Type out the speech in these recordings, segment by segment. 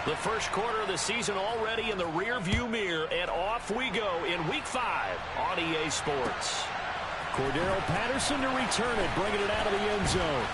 The first quarter of the season already in the rearview mirror, and off we go in Week 5 on EA Sports. Cordero Patterson to return it, bringing it out of the end zone.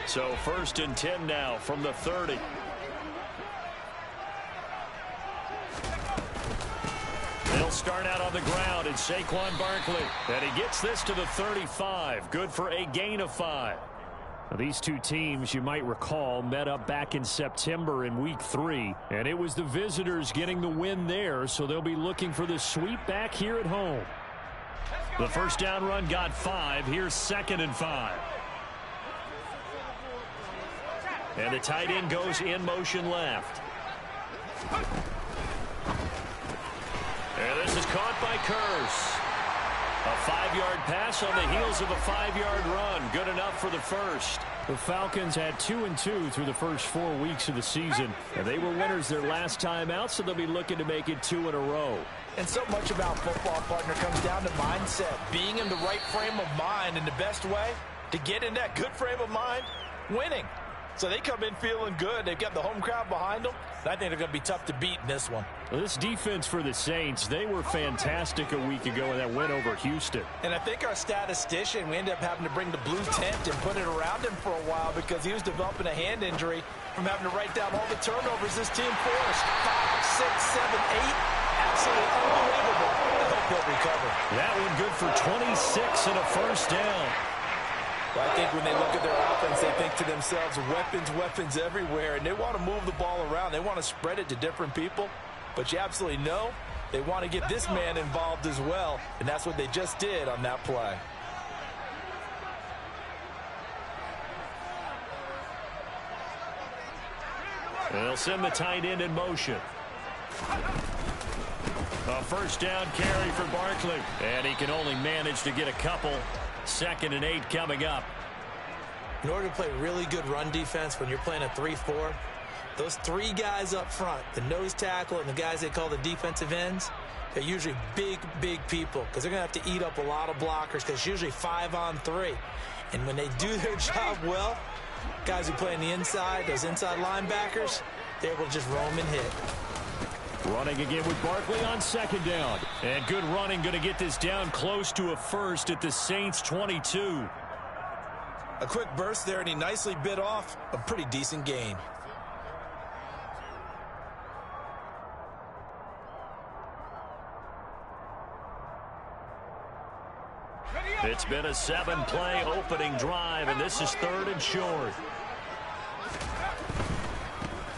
So 1st and 10 now from the 30. They'll start out on the ground, and Saquon Barkley. And he gets this to the 35. Good for a gain of 5. Now, these two teams, you might recall, met up back in September in Week 3. And it was the visitors getting the win there, so they'll be looking for the sweep back here at home. The first down run got 5. Here's 2nd and 5. And the tight end goes in motion left. And this is caught by Curse. A 5-yard pass on the heels of a 5-yard run. Good enough for the first. The Falcons had 2-2 through the first 4 weeks of the season. And they were winners their last time out, so they'll be looking to make it 2 in a row. And so much about football, partner, comes down to mindset. Being in the right frame of mind, and the best way to get in that good frame of mind, winning. So they come in feeling good. They've got the home crowd behind them. I think they're going to be tough to beat in this one. Well, this defense for the Saints, they were fantastic a week ago in that win over Houston. And I think our statistician, we ended up having to bring the blue tent and put it around him for a while because he was developing a hand injury from having to write down all the turnovers this team forced. 5, 6, 7, 8. Absolutely unbelievable. I hope he'll recover. That one good for 26 and a first down. Well, I think when they look at their offense, they think to themselves, weapons, weapons everywhere, and they want to move the ball around. They want to spread it to different people, but you absolutely know they want to get this man involved as well, and that's what they just did on that play. They'll send the tight end in motion. A first down carry for Barkley, and he can only manage to get a couple. 2nd and 8 coming up. In order to play really good run defense when you're playing a 3-4, those 3 guys up front, the nose tackle and the guys they call the defensive ends, they're usually big, big people because they're going to have to eat up a lot of blockers because it's usually 5-on-3. And when they do their job well, guys who play on the inside, those inside linebackers, they're able to just roam and hit. Running again with Barkley on 2nd down. And good running, going to get this down close to a first at the Saints 22. A quick burst there, and he nicely bit off a pretty decent gain. It's been a 7-play opening drive, and this is 3rd and short.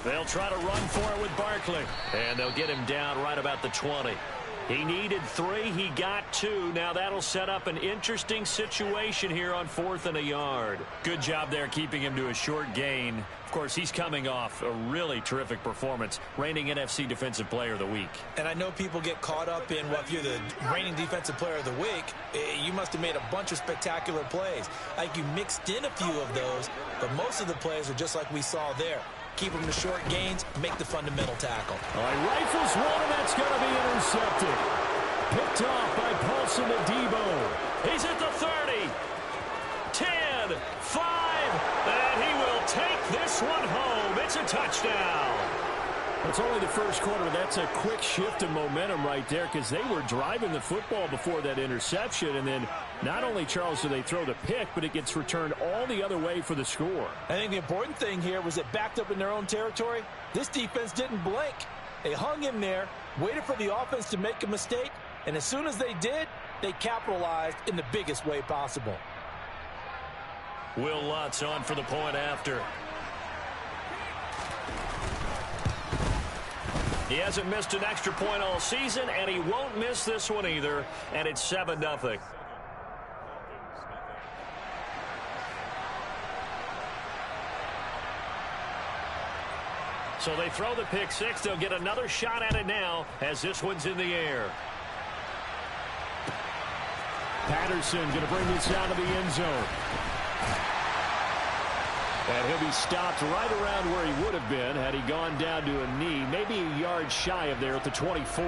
They'll try to run for it with Barkley. And they'll get him down right about the 20. He needed 3. He got 2. Now that'll set up an interesting situation here on 4th and a yard. Good job there keeping him to a short gain. Of course, he's coming off a really terrific performance, reigning NFC Defensive Player of the Week. And I know people get caught up in, well, if you're the reigning Defensive Player of the Week, you must have made a bunch of spectacular plays. Like you mixed in a few of those, but most of the plays are just like we saw there. Keep them to short gains, make the fundamental tackle. All right, rifles one, and that's going to be intercepted. Picked off by Paulson Adebo. He's at the 30. 10, 5, and he will take this one home. It's a touchdown. It's only the first quarter. That's a quick shift of momentum right there because they were driving the football before that interception. And then not only, Charles, do they throw the pick, but it gets returned all the other way for the score. I think the important thing here was it backed up in their own territory. This defense didn't blink. They hung in there, waited for the offense to make a mistake, and as soon as they did, they capitalized in the biggest way possible. Will Lutz on for the point after. He hasn't missed an extra point all season, and he won't miss this one either, and it's 7-0. So they throw the pick six. They'll get another shot at it now as this one's in the air. Patterson going to bring this out of the end zone. And he'll be stopped right around where he would have been had he gone down to a knee, maybe a yard shy of there at the 24.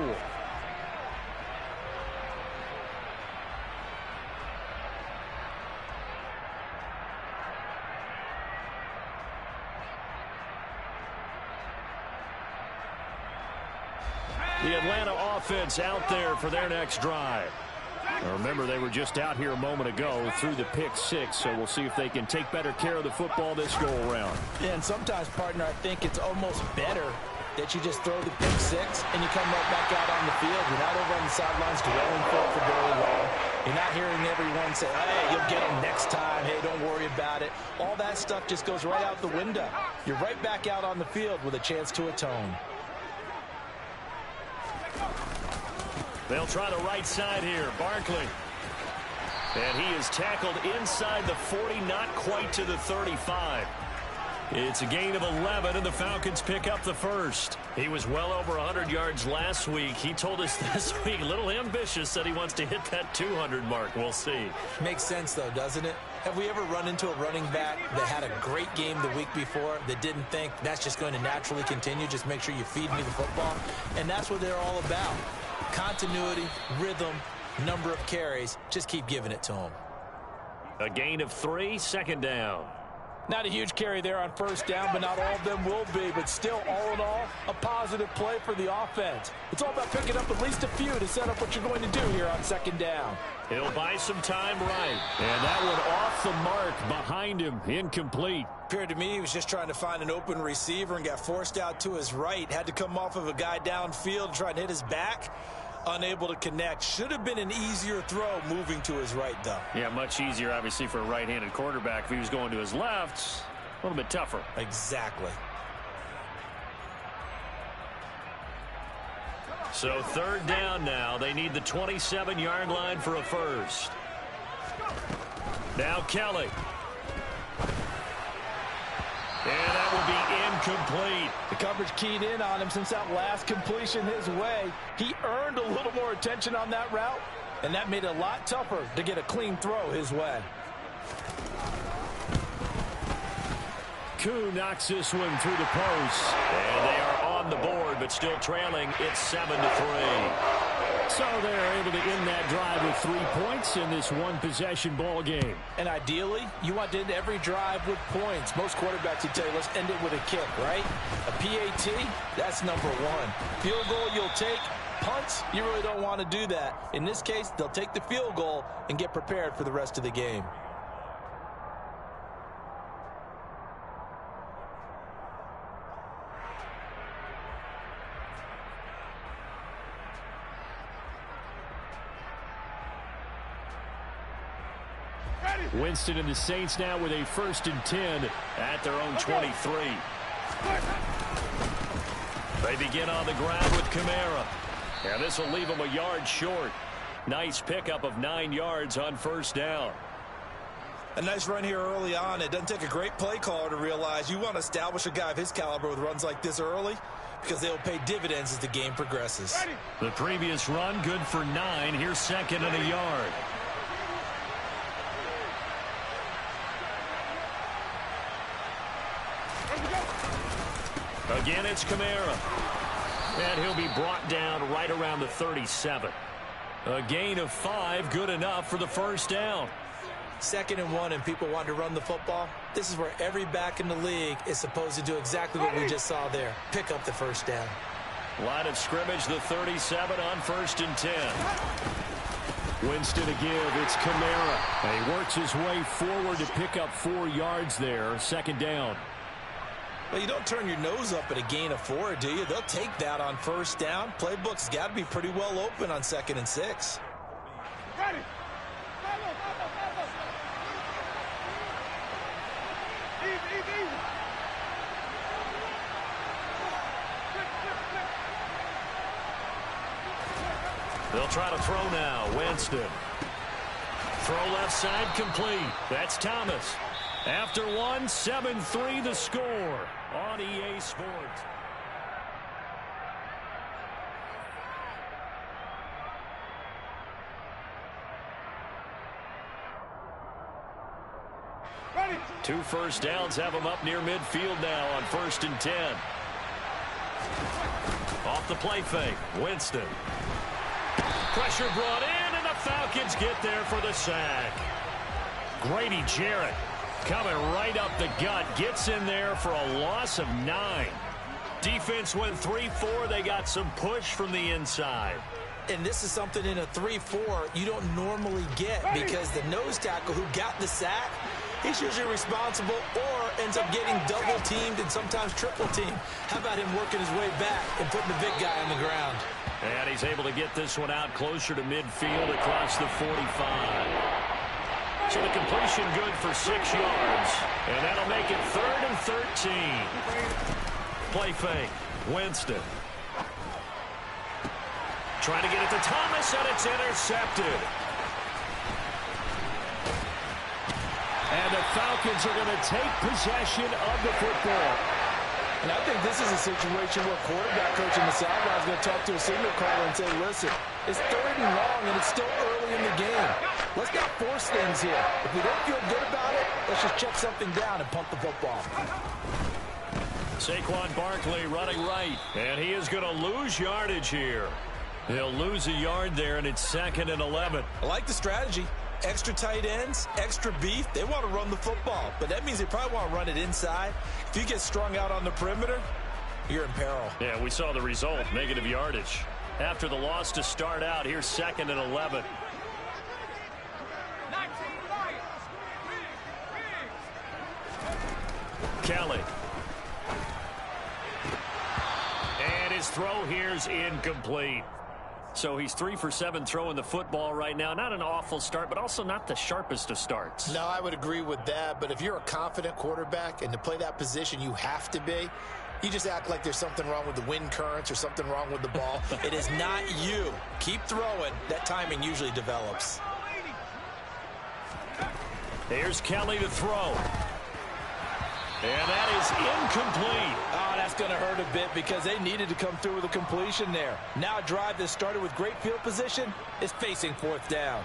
The Atlanta offense out there for their next drive. Now remember, they were just out here a moment ago through the pick six, so we'll see if they can take better care of the football this go-around. Yeah, and sometimes, partner, I think it's almost better that you just throw the pick six and you come right back out on the field. You're not over on the sidelines dwelling for very long. You're not hearing everyone say, hey, you'll get them next time. Hey, don't worry about it. All that stuff just goes right out the window. You're right back out on the field with a chance to atone. They'll try the right side here. Barkley. And he is tackled inside the 40, not quite to the 35. It's a gain of 11, and the Falcons pick up the first. He was well over 100 yards last week. He told us this week, a little ambitious, said he wants to hit that 200 mark. We'll see. Makes sense, though, doesn't it? Have we ever run into a running back that had a great game the week before that didn't think that's just going to naturally continue? Just make sure you feed me the football. And that's what they're all about. Continuity, rhythm, number of carries. Just keep giving it to them. A gain of 3, second down. Not a huge carry there on first down, but not all of them will be. But still, all in all, a positive play for the offense. It's all about picking up at least a few to set up what you're going to do here on second down. He'll buy some time right. And that one off the mark behind him, incomplete. Appeared to me he was just trying to find an open receiver and got forced out to his right. Had to come off of a guy downfield and try and hit his back. Unable to connect. Should have been an easier throw moving to his right, though. Yeah, much easier, obviously, for a right-handed quarterback. If he was going to his left, a little bit tougher. Exactly. So third down now. They need the 27-yard line for a first. Now Kelly. And that will be incomplete. The coverage keyed in on him since that last completion his way. He earned a little more attention on that route, and that made it a lot tougher to get a clean throw his way. Koo knocks this one through the post. And they are on the board, but still trailing. It's 7-3. So they're able to end that drive with 3 points in this one-possession ball game. And ideally, you want to end every drive with points. Most quarterbacks would tell you, let's end it with a kick, right? A PAT, that's number one. Field goal you'll take. Punts, you really don't want to do that. In this case, they'll take the field goal and get prepared for the rest of the game. Winston and the Saints now with a 1st and 10 at their own 23. They begin on the ground with Kamara. And this will leave them a yard short. Nice pickup of 9 yards on first down. A nice run here early on. It doesn't take a great play caller to realize you want to establish a guy of his caliber with runs like this early because they'll pay dividends as the game progresses. The previous run good for 9. Here's second and a yard. Again, it's Kamara. And he'll be brought down right around the 37. A gain of 5, good enough for the first down. 2nd and 1, and people want to run the football. This is where every back in the league is supposed to do exactly what we just saw there. Pick up the first down. Line of scrimmage, the 37 on 1st and 10. Winston to give. It's Kamara. And he works his way forward to pick up 4 yards there. 2nd down. Well, you don't turn your nose up at a gain of 4, do you? They'll take that on first down. Playbook's got to be pretty well open on 2nd and 6. They'll try to throw now. Winston. Throw left side complete. That's Thomas. After 1, 7-3 the score on EA Sports. 2 first downs have them up near midfield now on 1st and 10. Off the play fake, Winston. Pressure brought in, and the Falcons get there for the sack. Grady Jarrett coming right up the gut, gets in there for a loss of 9. Defense went 3-4. They got some push from the inside. And this is something in a 3-4 you don't normally get, because the nose tackle who got the sack, he's usually responsible or ends up getting double-teamed and sometimes triple-teamed. How about him working his way back and putting the big guy on the ground? And he's able to get this one out closer to midfield across the 45. So the completion good for 6 yards. And that'll make it 3rd and 13. Play fake. Winston. Trying to get it to Thomas, and it's intercepted. And the Falcons are going to take possession of the football. And I think this is a situation where quarterback coach in the sideline is going to talk to a signal caller and say, listen, it's 3rd and long, and it's still early in the game. Let's not force things here. If we don't feel good about it, let's just check something down and pump the football. Saquon Barkley running right, and he is going to lose yardage here. He'll lose a yard there, and it's 2nd and 11. I like the strategy. Extra tight ends, extra beef. They want to run the football, but that means they probably want to run it inside. If you get strung out on the perimeter, you're in peril. Yeah, we saw the result, negative yardage. After the loss to start out, here's 2nd and 11. Kelly. And his throw here's incomplete. So he's 3 for 7 throwing the football right now. Not an awful start, but also not the sharpest of starts. No, I would agree with that. But if you're a confident quarterback and to play that position you have to be, you just act like there's something wrong with the wind currents or something wrong with the ball. It is not you. Keep throwing. That timing usually develops. Here's Kelly to throw. And that is incomplete. Oh, that's going to hurt a bit because they needed to come through with a completion there. Now a drive that started with great field position is facing 4th down.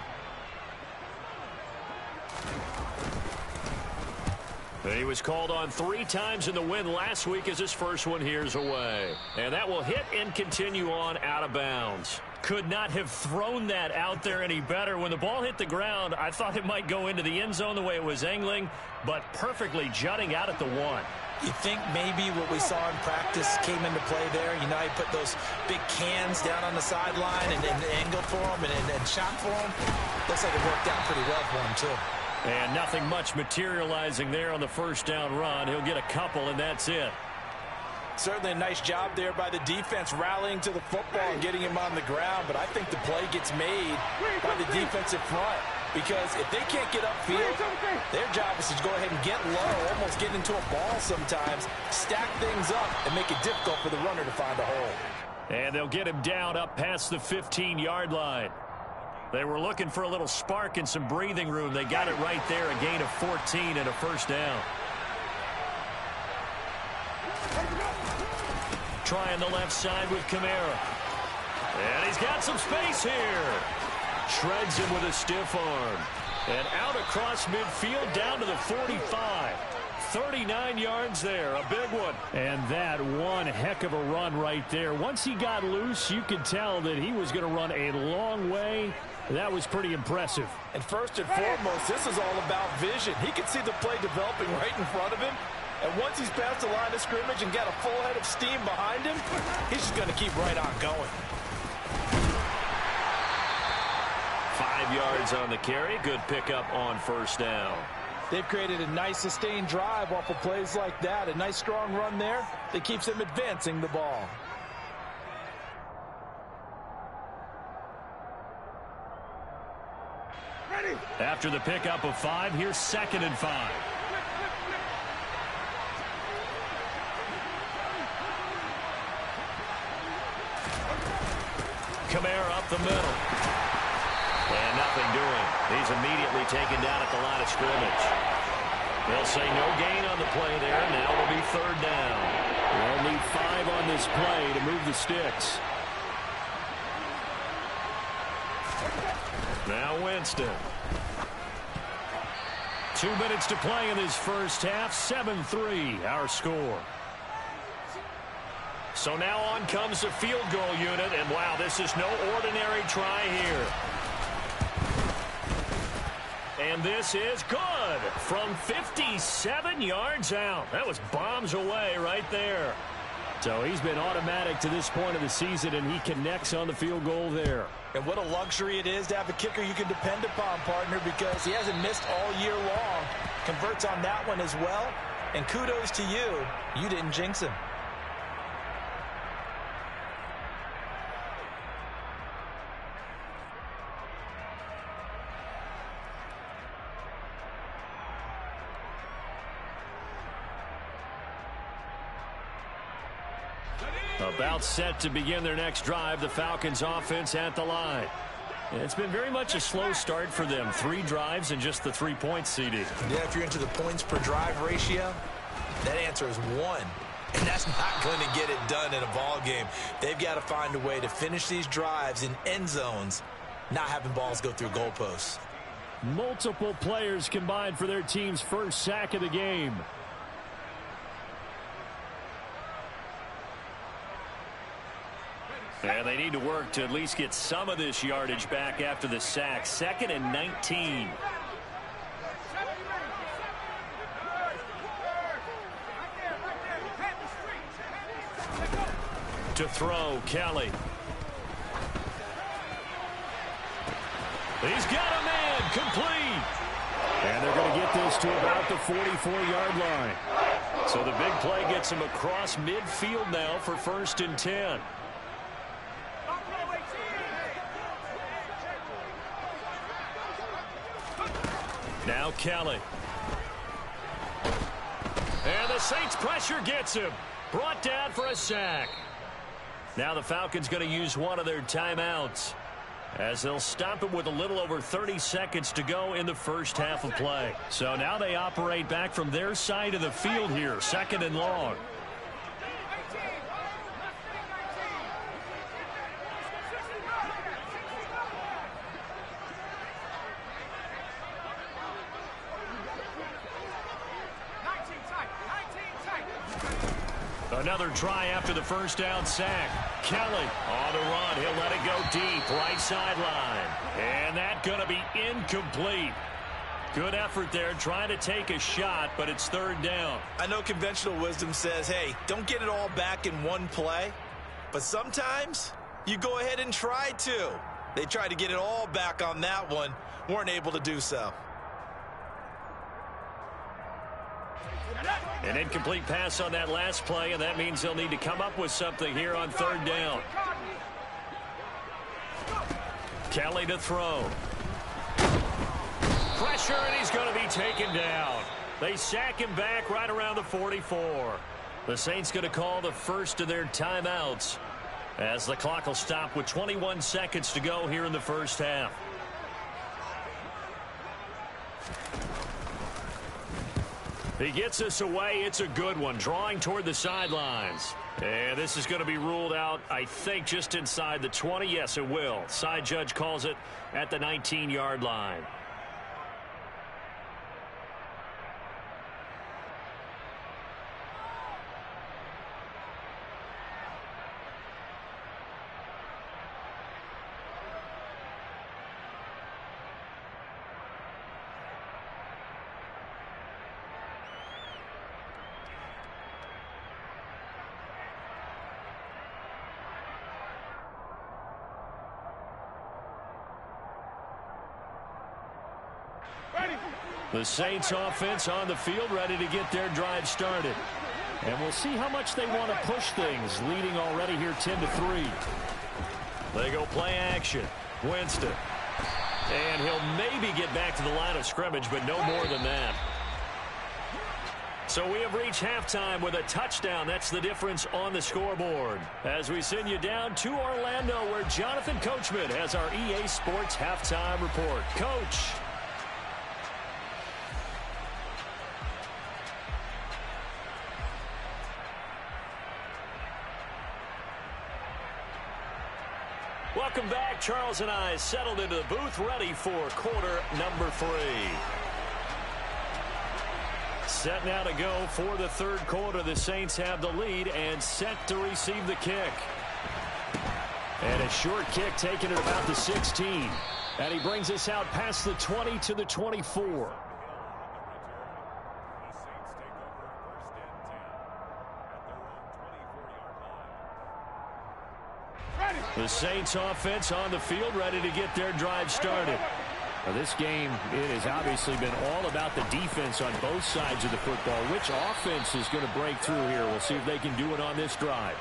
He was called on 3 times in the win last week as his first one here's away. And that will hit and continue on out of bounds. Could not have thrown that out there any better. When the ball hit the ground, I thought it might go into the end zone the way it was angling, but perfectly jutting out at the 1. You think maybe what we saw in practice came into play there? You know, he put those big cans down on the sideline and angled for him and shot for him. Looks like it worked out pretty well for him, too. And nothing much materializing there on the first down run. He'll get a couple, and that's it. Certainly a nice job there by the defense rallying to the football and getting him on the ground, but I think the play gets made by the defensive front because if they can't get upfield, their job is to go ahead and get low, almost get into a ball sometimes, stack things up, and make it difficult for the runner to find a hole. And they'll get him down up past the 15-yard line. They were looking for a little spark and some breathing room. They got it right there, a gain of 14 and a first down. Trying the left side with Kamara. And he's got some space here. Shreds him with a stiff arm. And out across midfield down to the 45. 39 yards there, a big one. And that one heck of a run right there. Once he got loose, you could tell that he was going to run a long way. That was pretty impressive. And first and foremost, this is all about vision. He can see the play developing right in front of him. And once he's past the line of scrimmage and got a full head of steam behind him, he's just going to keep right on going. 5 yards on the carry. Good pickup on first down. They've created a nice sustained drive off of plays like that. A nice strong run there that keeps them advancing the ball. After the pickup of 5, here's 2nd and 5. Kamara up the middle. And nothing doing. He's immediately taken down at the line of scrimmage. They'll say no gain on the play there. Now it'll be 3rd down. They'll need 5 on this play to move the sticks. Now Winston. 2 minutes to play in this first half. 7-3 our score. So now on comes the field goal unit, and wow, this is no ordinary try here. And this is good from 57 yards out. That was bombs away right there. So he's been automatic to this point of the season, and he connects on the field goal there. And what a luxury it is to have a kicker you can depend upon, partner, because he hasn't missed all year long. Converts on that one as well. And kudos to you. You didn't jinx him. About set to begin their next drive, the Falcons offense at the line. And it's been very much a slow start for them. 3 drives and just the 3 points, CD. Yeah, if you're into the points per drive ratio, that answer is 1. And that's not going to get it done in a ball game. They've got to find a way to finish these drives in end zones, not having balls go through goalposts. Multiple players combined for their team's first sack of the game. And they need to work to at least get some of this yardage back after the sack. 2nd and 19. To throw, Kelly. He's got a man, complete. And they're going to get this to about the 44-yard line. So the big play gets him across midfield now for 1st and 10. Now Kelly. And the Saints pressure gets him. Brought down for a sack. Now the Falcons going to use one of their timeouts, as they'll stop it with a little over 30 seconds to go in the first half of play. So now they operate back from their side of the field here. 2nd and long. Another try after the first down sack. Kelly on the run. He'll let it go deep. Right sideline. And that's going to be incomplete. Good effort there trying to take a shot, but it's 3rd down. I know conventional wisdom says, hey, don't get it all back in one play. But sometimes you go ahead and try to. They tried to get it all back on that one. Weren't able to do so. An incomplete pass on that last play, and that means they'll need to come up with something here on 3rd down. Kelly to throw. Pressure, and he's going to be taken down. They sack him back right around the 44. The Saints going to call the first of their timeouts, as the clock will stop with 21 seconds to go here in the first half. He gets us away. It's a good one. Drawing toward the sidelines. And this is going to be ruled out, I think, just inside the 20. Yes, it will. Side judge calls it at the 19-yard line. The Saints offense on the field, ready to get their drive started. And we'll see how much they want to push things, leading already here 10-3. They go play action. Winston. And he'll maybe get back to the line of scrimmage, but no more than that. So we have reached halftime with a touchdown. That's the difference on the scoreboard. As we send you down to Orlando, where Jonathan Coachman has our EA Sports halftime report. Coach. Welcome back. Charles and I settled into the booth, ready for quarter number 3. Set now to go for the third quarter. The Saints have the lead and set to receive the kick. And a short kick taken at about the 16. And he brings us out past the 20 to the 24. The Saints offense on the field, ready to get their drive started. Now this game, it has obviously been all about the defense on both sides of the football. Which offense is going to break through here? We'll see if they can do it on this drive.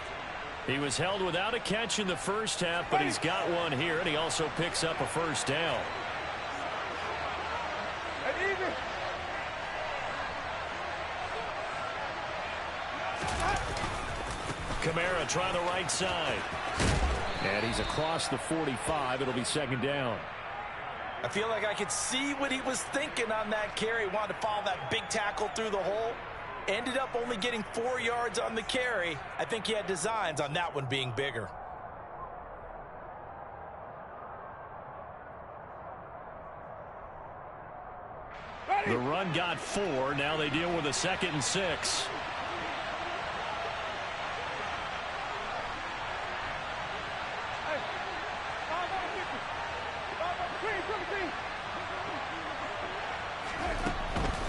He was held without a catch in the first half, but he's got one here, and he also picks up a first down. Kamara trying the right side. And he's across the 45. It'll be second down. I feel like I could see what he was thinking on that carry. Wanted to follow that big tackle through the hole. Ended up only getting 4 yards on the carry. I think he had designs on that one being bigger. The run got 4. Now they deal with a 2nd and 6.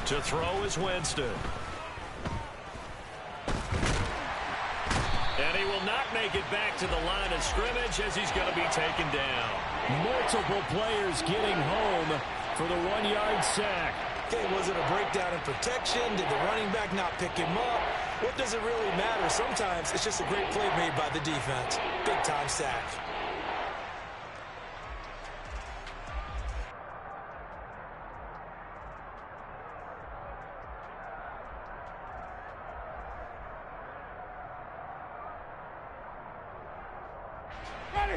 To throw is Winston. And he will not make it back to the line of scrimmage as he's going to be taken down. Multiple players getting home for the 1-yard sack. Okay, was it a breakdown in protection? Did the running back not pick him up? What does it really matter? Sometimes it's just a great play made by the defense. Big-time sack.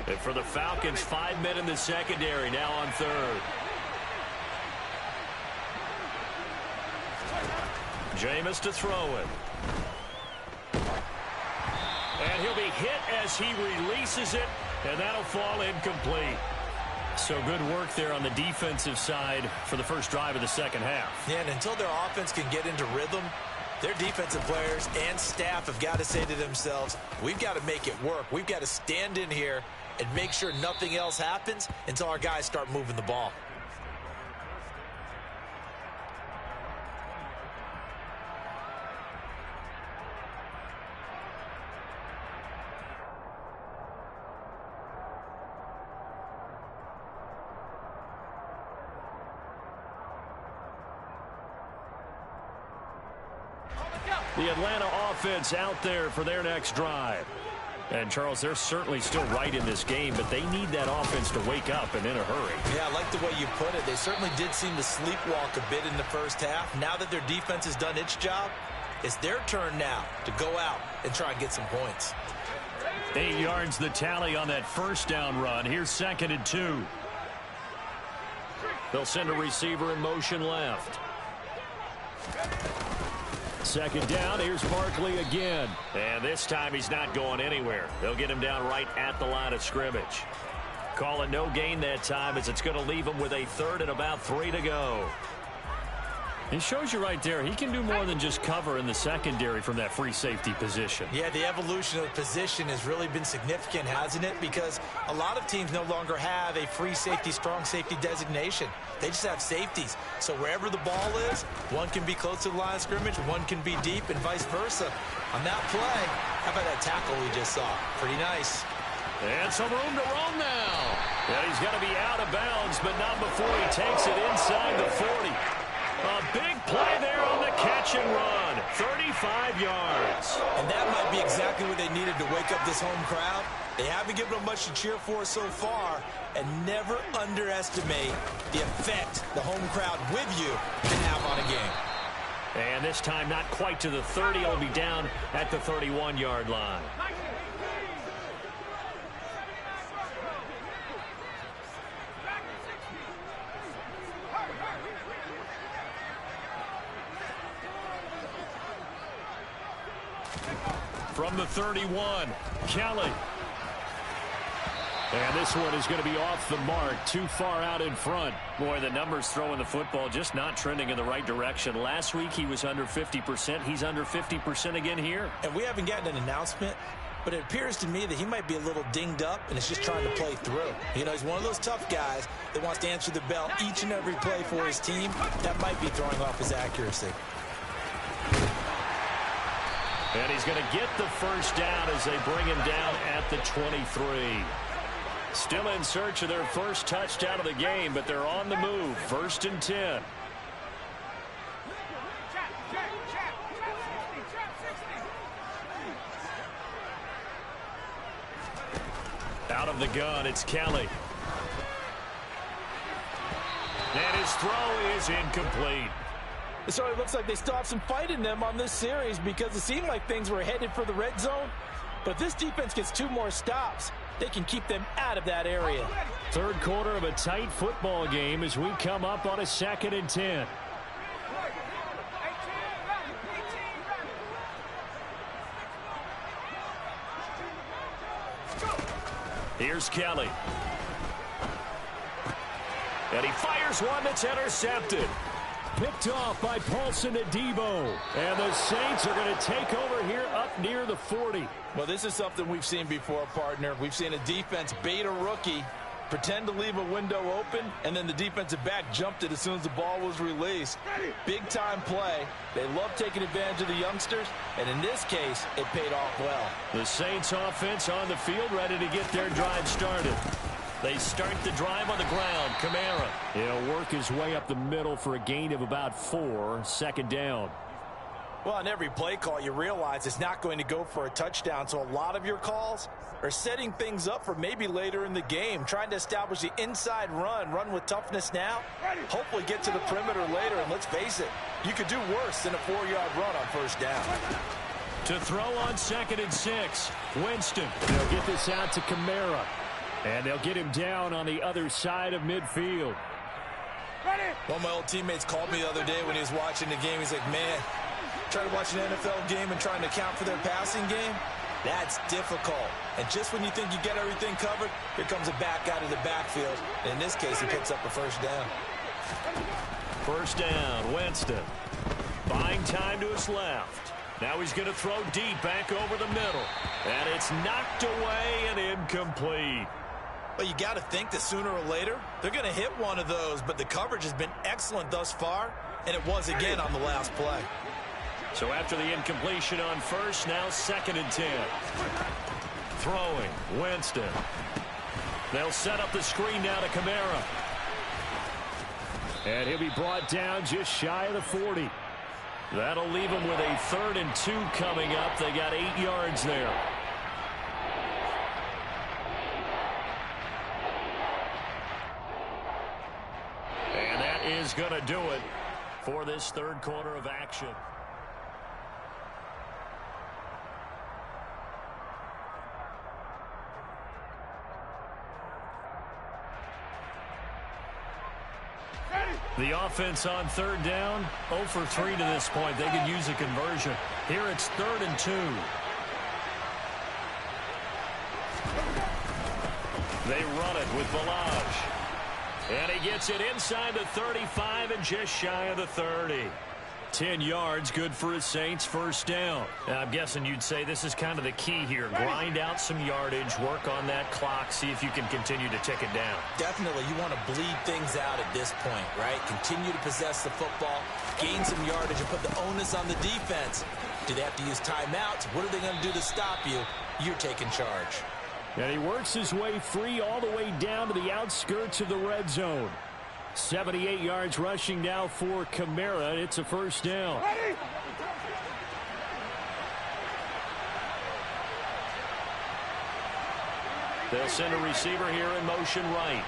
And for the Falcons, 5 men in the secondary, now on third. Jameis to throw it. And he'll be hit as he releases it, and that'll fall incomplete. So good work there on the defensive side for the first drive of the second half. Yeah, and until their offense can get into rhythm, their defensive players and staff have got to say to themselves, we've got to make it work. We've got to stand in here and make sure nothing else happens until our guys start moving the ball. The Atlanta offense out there for their next drive. And, Charles, they're certainly still right in this game, but they need that offense to wake up and in a hurry. Yeah, I like the way you put it. They certainly did seem to sleepwalk a bit in the first half. Now that their defense has done its job, it's their turn now to go out and try and get some points. 8 yards the tally on that first down run. Here's 2nd and 2. They'll send a receiver in motion left. 2nd down, here's Barkley again. And this time he's not going anywhere. They'll get him down right at the line of scrimmage. Call it no gain that time as it's going to leave him with a 3rd and about 3 to go. He shows you right there, he can do more than just cover in the secondary from that free safety position. Yeah, the evolution of the position has really been significant, hasn't it? Because a lot of teams no longer have a free safety, strong safety designation. They just have safeties. So wherever the ball is, one can be close to the line of scrimmage, one can be deep, and vice versa. On that play, how about that tackle we just saw? Pretty nice. And some room to roam now. And he's going to be out of bounds, but not before he takes it inside the 40. A big play there on the catch and run. 35 yards. And that might be exactly what they needed to wake up this home crowd. They haven't given them much to cheer for so far. And never underestimate the effect the home crowd with you can have on a game. And this time not quite to the 30. It'll be down at the 31-yard line. From the 31, Kelly. And this one is going to be off the mark, too far out in front. Boy, the numbers throwing the football just not trending in the right direction. Last week he was under 50%. He's under 50% again here. And we haven't gotten an announcement, but it appears to me that he might be a little dinged up and is just trying to play through. You know, he's one of those tough guys that wants to answer the bell each and every play for his team. That might be throwing off his accuracy. And he's going to get the first down as they bring him down at the 23. Still in search of their first touchdown of the game, but they're on the move. 1st and 10. Out of the gun, it's Kelly. And his throw is incomplete. So it looks like they still have some fight in them on this series because it seemed like things were headed for the red zone. But if this defense gets 2 more stops, they can keep them out of that area. Third quarter of a tight football game as we come up on a 2nd and 10. Here's Kelly. And he fires one that's intercepted. Picked off by Paulson Adebo. And the Saints are going to take over here up near the 40. Well, this is something we've seen before, partner. We've seen a defense bait a rookie, pretend to leave a window open, and then the defensive back jumped it as soon as the ball was released. Big-time play. They love taking advantage of the youngsters, and in this case, it paid off well. The Saints offense on the field, ready to get their drive started. They start the drive on the ground. Kamara. He'll work his way up the middle for a gain of about 4. 2nd down. Well, on every play call, you realize it's not going to go for a touchdown, so a lot of your calls are setting things up for maybe later in the game, trying to establish the inside run with toughness now, hopefully get to the perimeter later, and let's face it, you could do worse than a 4-yard run on 1st down. To throw on 2nd and 6, Winston. They'll get this out to Kamara. And they'll get him down on the other side of midfield. One of my old teammates called me the other day when he was watching the game. He's like, man, trying to watch an NFL game and trying to account for their passing game, that's difficult. And just when you think you get everything covered, here comes a back out of the backfield. And in this case, he picks up a 1st down. 1st down, Winston. Buying time to his left. Now he's going to throw deep back over the middle. And it's knocked away and incomplete. Well, you got to think that sooner or later, they're going to hit one of those. But the coverage has been excellent thus far, and it was again on the last play. So after the incompletion on 1st, now 2nd and 10. Throwing, Winston. They'll set up the screen now to Kamara. And he'll be brought down just shy of the 40. That'll leave him with a 3rd and 2 coming up. They got 8 yards there. And that is going to do it for this 3rd quarter of action. The offense on 3rd down, 0 for 3 to this point. They could use a conversion. Here it's 3rd and 2. They run it with Balaj. And he gets it inside the 35 and just shy of the 30. 10 yards, good for his Saints, 1st down. Now, I'm guessing you'd say this is kind of the key here. Grind out some yardage, work on that clock, see if you can continue to tick it down. Definitely, you want to bleed things out at this point, right? Continue to possess the football, gain some yardage, and put the onus on the defense. Do they have to use timeouts? What are they going to do to stop you? You're taking charge. And he works his way free all the way down to the outskirts of the red zone. 78 yards rushing now for Kamara. It's a 1st down. They'll send a receiver here in motion right.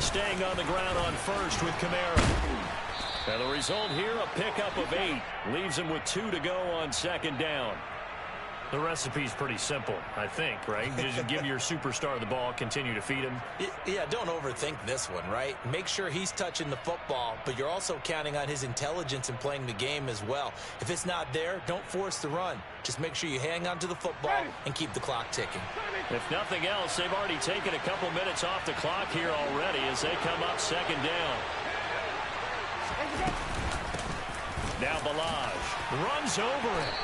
Staying on the ground on 1st with Kamara. And the result here, a pickup of 8. Leaves him with 2 to go on 2nd down. The recipe's pretty simple, I think, right? Just give your superstar the ball, continue to feed him. Yeah, don't overthink this one, right? Make sure he's touching the football, but you're also counting on his intelligence in playing the game as well. If it's not there, don't force the run. Just make sure you hang on to the football and keep the clock ticking. If nothing else, they've already taken a couple minutes off the clock here already as they come up second down. Now Balaj runs over it.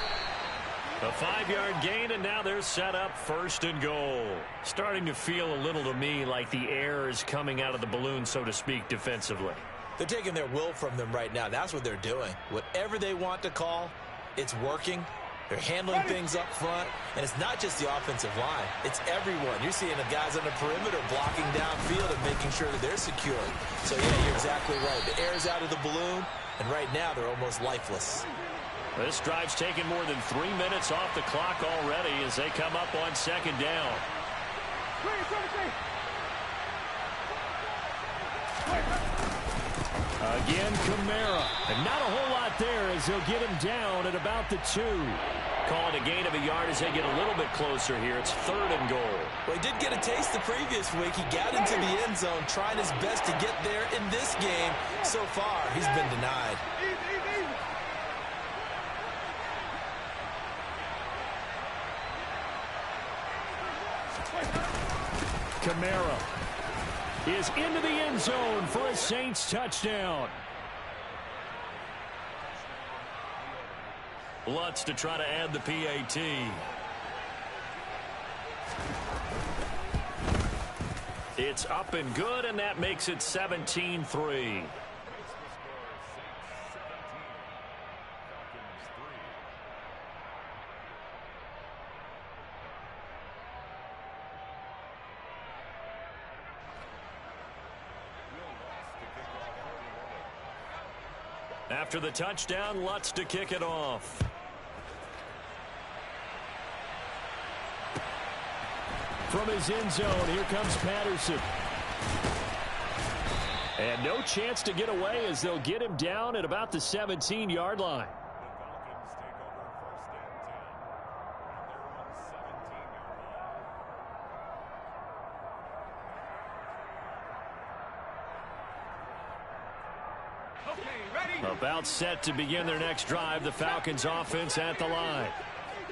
A 5-yard gain, and now they're set up first and goal. Starting to feel a little to me like the air is coming out of the balloon, so to speak, defensively. They're taking their will from them right now. That's what they're doing. Whatever they want to call, it's working. They're handling things up front, and it's not just the offensive line. It's everyone. You're seeing the guys on the perimeter blocking downfield and making sure that they're secure. So, yeah, you're exactly right. The air is out of the balloon, and right now they're almost lifeless. This drive's taken more than 3 minutes off the clock already as they come up on second down. Again, Kamara. And not a whole lot there as he'll get him down at about the 2. Call it a gain of a yard as they get a little bit closer here. It's third and goal. Well, he did get a taste the previous week. He got into the end zone, trying his best to get there in this game. So far, he's been denied. Kamara is into the end zone for a Saints touchdown. Lutz to try to add the PAT. It's up and good, and that makes it 17-3. After the touchdown, Lutz to kick it off. From his end zone, here comes Patterson. And no chance to get away as they'll get him down at about the 17-yard line. About set to begin their next drive. The Falcons offense at the line.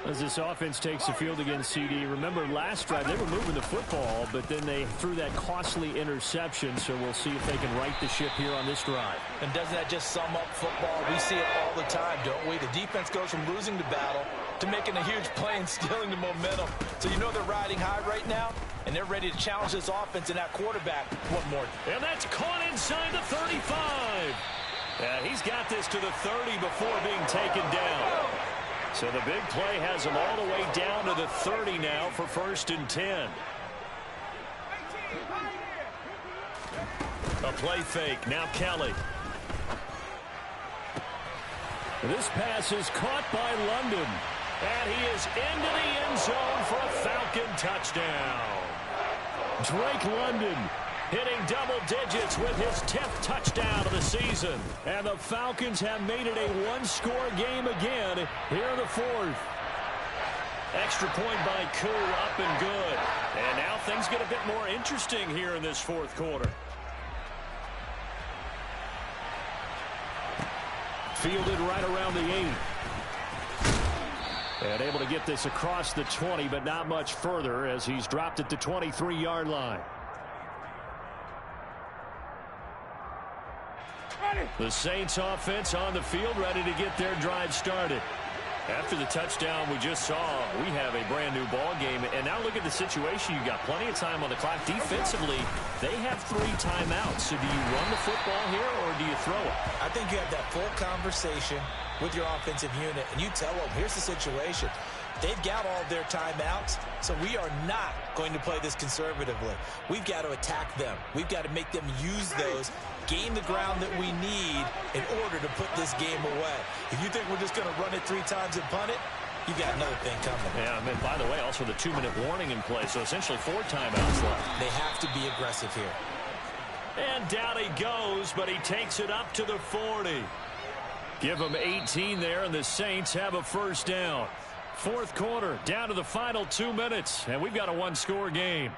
As this offense takes the field against CD, remember last drive they were moving the football, but then they threw that costly interception, so we'll see if they can right the ship here on this drive. And doesn't that just sum up football? We see it all the time, don't we? The defense goes from losing the battle to making a huge play and stealing the momentum. So you know they're riding high right now, and they're ready to challenge this offense and that quarterback. What more? And that's caught inside the 35. Yeah, he's got this to the 30 before being taken down. So the big play has him all the way down to the 30 now for first and 10. A play fake. Now Kelly. This pass is caught by London. And he is into the end zone for a Falcon touchdown. Drake London hitting double digits with his 10th touchdown of the season. And the Falcons have made it a one-score game again here in the fourth. Extra point by Koo, up and good. And now things get a bit more interesting here in this fourth quarter. Fielded right around the 8. And able to get this across the 20, but not much further as he's dropped at the 23-yard line. The Saints offense on the field ready to get their drive started. After the touchdown we just saw, we have a brand new ball game. And now look at the situation. You got plenty of time on the clock. Defensively, they have 3 timeouts. So do you run the football here or do you throw it? I think you have that full conversation with your offensive unit, and you tell them, here's the situation. They've got all of their timeouts, so we are not going to play this conservatively. We've got to attack them. We've got to make them use those, gain the ground that we need in order to put this game away. If you think we're just going to run it 3 times and punt it, you got another thing coming. Yeah, and by the way, also the 2-minute warning in play, so essentially 4 timeouts left. They have to be aggressive here. And down he goes, but he takes it up to the 40. Give him 18 there, and the Saints have a first down. Fourth quarter, down to the final 2 minutes, and we've got a one-score game.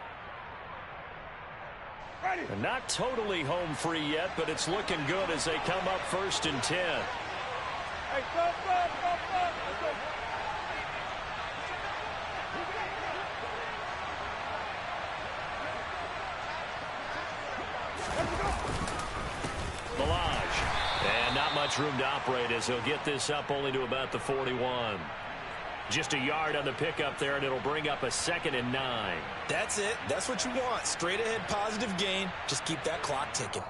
And not totally home free yet, but it's looking good as they come up 1st and 10. Hey, go. And not much room to operate as he'll get this up only to about the 41. Just a yard on the pickup there, and it'll bring up a 2nd and 9. That's it. That's what you want. Straight ahead positive gain. Just keep that clock ticking.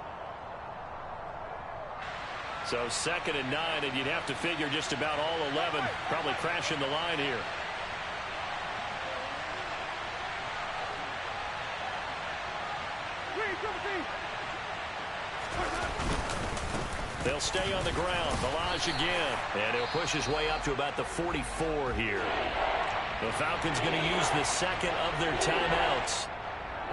So 2nd and 9, and you'd have to figure just about all 11 probably crashing the line here. They'll stay on the ground. Balaj again. And he'll push his way up to about the 44 here. The Falcons going to use the second of their timeouts,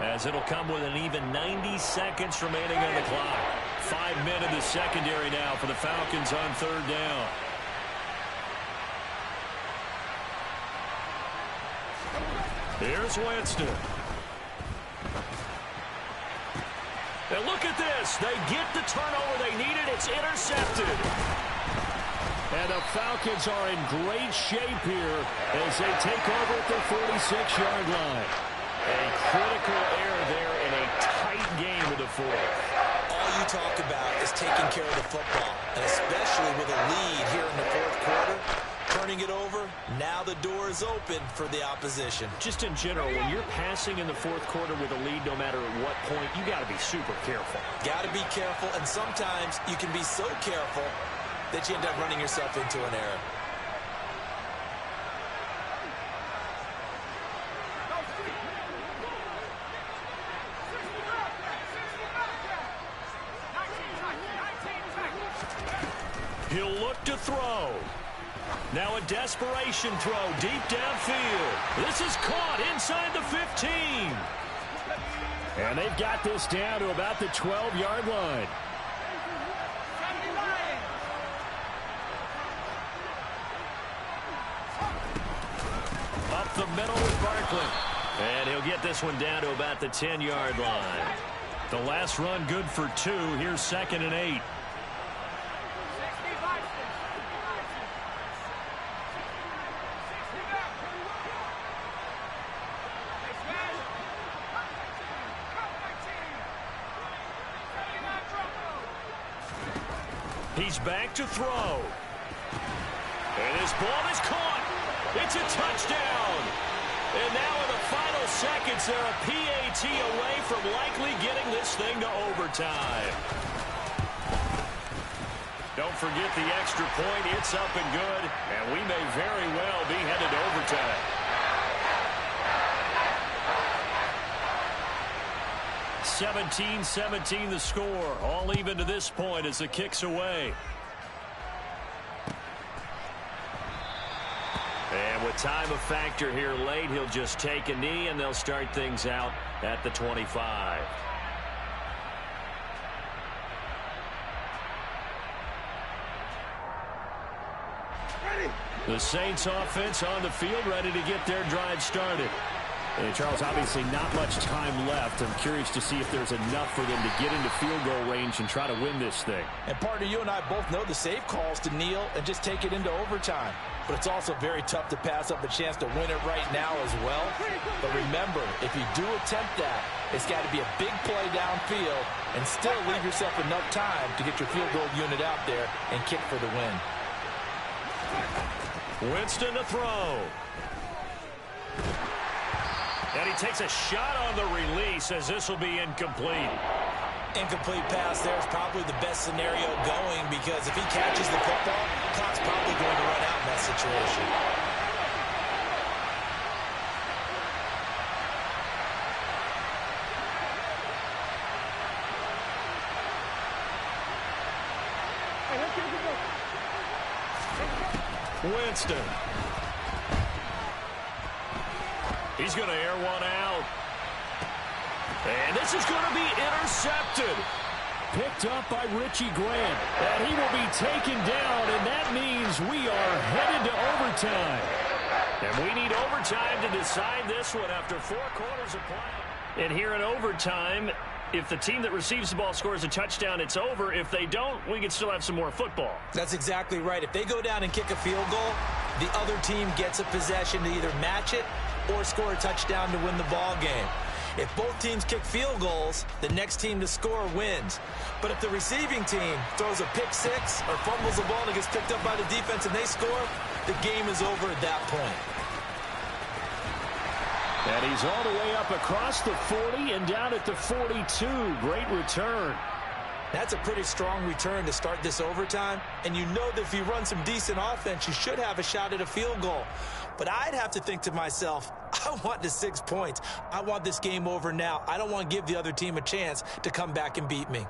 as it'll come with an even 90 seconds remaining on the clock. 5 men in the secondary now for the Falcons on 3rd down. Here's Winston. And look at this. They get the turnover they needed. It's intercepted. And the Falcons are in great shape here as they take over at their 46-yard line. A critical error there in a tight game of the 4th. All you talk about is taking care of the football, and especially with a lead here in the 4th quarter. Turning it over, now the door is open for the opposition. Just in general, when you're passing in the 4th quarter with a lead, no matter at what point, you got to be super careful. Got to be careful, and sometimes you can be so careful that you end up running yourself into an error. He'll look to throw. Now a desperation throw deep downfield. This is caught inside the 15. And they've got this down to about the 12-yard line. Up the middle with Barkley. And he'll get this one down to about the 10-yard line. The last run good for 2. Here's 2nd and 8. He's back to throw. And his ball is caught. It's a touchdown. And now in the final seconds, they're a PAT away from likely getting this thing to overtime. Don't forget the extra point. It's up and good. And we may very well be headed to overtime. (17-17) the score. All even to this point as the kick's away. And with time a factor here late, he'll just take a knee and they'll start things out at the 25. The Saints offense on the field, ready to get their drive started. And Charles, obviously not much time left. I'm curious to see if there's enough for them to get into field goal range and try to win this thing. And partner, you and I both know the safe calls to kneel and just take it into overtime. But it's also very tough to pass up a chance to win it right now as well. But remember, if you do attempt that, it's got to be a big play downfield and still leave yourself enough time to get your field goal unit out there and kick for the win. Winston to throw. And he takes a shot on the release as this will be incomplete. Incomplete pass there is probably the best scenario going because if he catches the football, the clock's probably going to run out in that situation. Winston. He's going to air one out. And this is going to be intercepted. Picked up by Richie Grant. And he will be taken down, and that means we are headed to overtime. And we need overtime to decide this one after 4 quarters of play. And here in overtime, if the team that receives the ball scores a touchdown, it's over. If they don't, we can still have some more football. That's exactly right. If they go down and kick a field goal, the other team gets a possession to either match it or score a touchdown to win the ball game. If both teams kick field goals, the next team to score wins. But if the receiving team throws a pick six or fumbles the ball and it gets picked up by the defense and they score, the game is over at that point. And he's all the way up across the 40 and down at the 42. Great return. That's a pretty strong return to start this overtime. And you know that if you run some decent offense, you should have a shot at a field goal. But I'd have to think to myself, I want the 6 points. I want this game over now. I don't want to give the other team a chance to come back and beat me.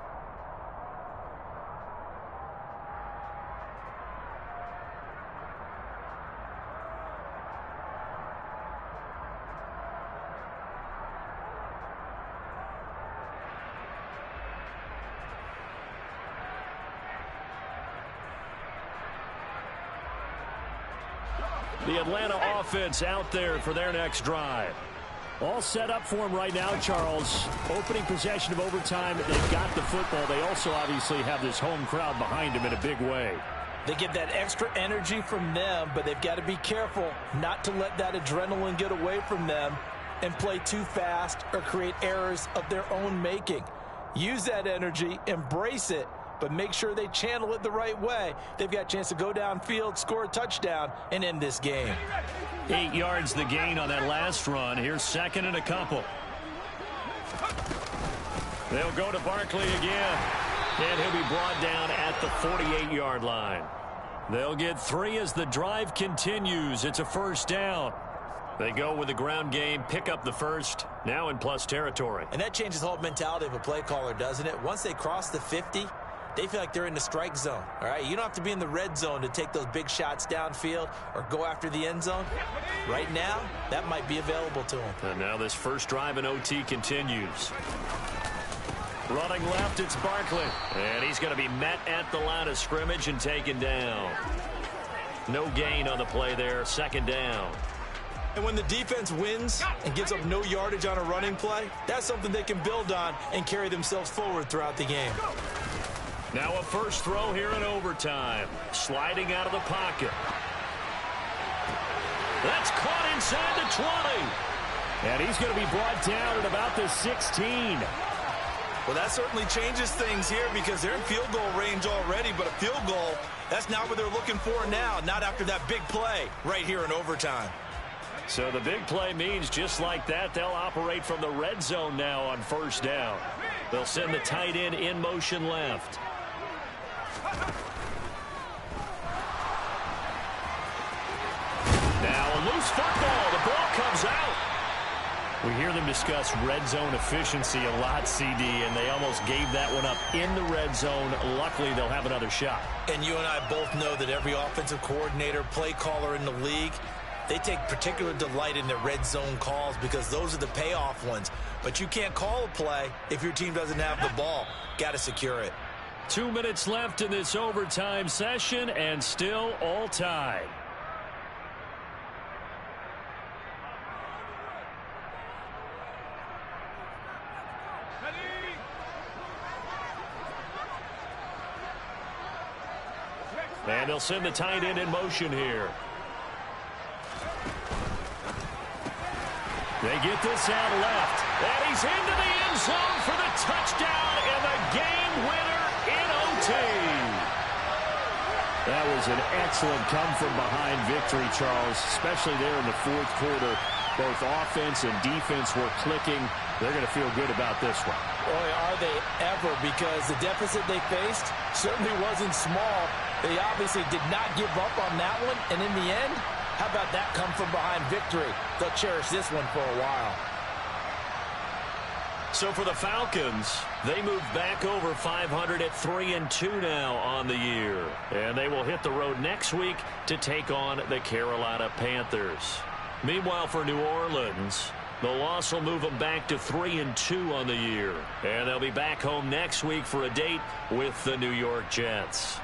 The Atlanta offense out there for their next drive. All set up for him right now, Charles. Opening possession of overtime. They've got the football. They also obviously have this home crowd behind them in a big way. They get that extra energy from them, but they've got to be careful not to let that adrenaline get away from them and play too fast or create errors of their own making. Use that energy, embrace it, but make sure they channel it the right way. They've got a chance to go downfield, score a touchdown, and end this game. 8 yards the gain on that last run. Here's second and a couple. They'll go to Barkley again. And he'll be brought down at the 48-yard line. They'll get 3 as the drive continues. It's a first down. They go with the ground game, pick up the first, now in plus territory. And that changes the whole mentality of a play caller, doesn't it? Once they cross the 50, they feel like they're in the strike zone, all right? You don't have to be in the red zone to take those big shots downfield or go after the end zone. Right now, that might be available to them. And now this first drive in OT continues. Running left, it's Barkley. And he's going to be met at the line of scrimmage and taken down. No gain on the play there, second down. And when the defense wins and gives up no yardage on a running play, that's something they can build on and carry themselves forward throughout the game. Now a first throw here in overtime. Sliding out of the pocket. That's caught inside the 20. And he's going to be brought down at about the 16. Well, that certainly changes things here because they're in field goal range already, but a field goal, that's not what they're looking for now, not after that big play right here in overtime. So the big play means just like that, they'll operate from the red zone now on first down. They'll send the tight end in motion left. Now a loose football. The ball comes out. We hear them discuss red zone efficiency a lot, CD, and they almost gave that one up in the red zone. Luckily, they'll have another shot. And you and I both know that every offensive coordinator, play caller in the league, they take particular delight in their red zone calls because those are the payoff ones. But you can't call a play if your team doesn't have the ball. Got to secure it. 2 minutes left in this overtime session, and still all tied. And they'll send the tight end in motion here. They get this out left. And he's into the end zone for the touchdown and the game winner in OT. That was an excellent come-from-behind victory, Charles, especially there in the fourth quarter. Both offense and defense were clicking. They're going to feel good about this one. Boy, are they ever, because the deficit they faced certainly wasn't small. They obviously did not give up on that one, and in the end, how about that come-from-behind victory? They'll cherish this one for a while. So for the Falcons, they move back over 500 at 3-2 now on the year. And they will hit the road next week to take on the Carolina Panthers. Meanwhile, for New Orleans, the loss will move them back to 3-2 on the year. And they'll be back home next week for a date with the New York Jets.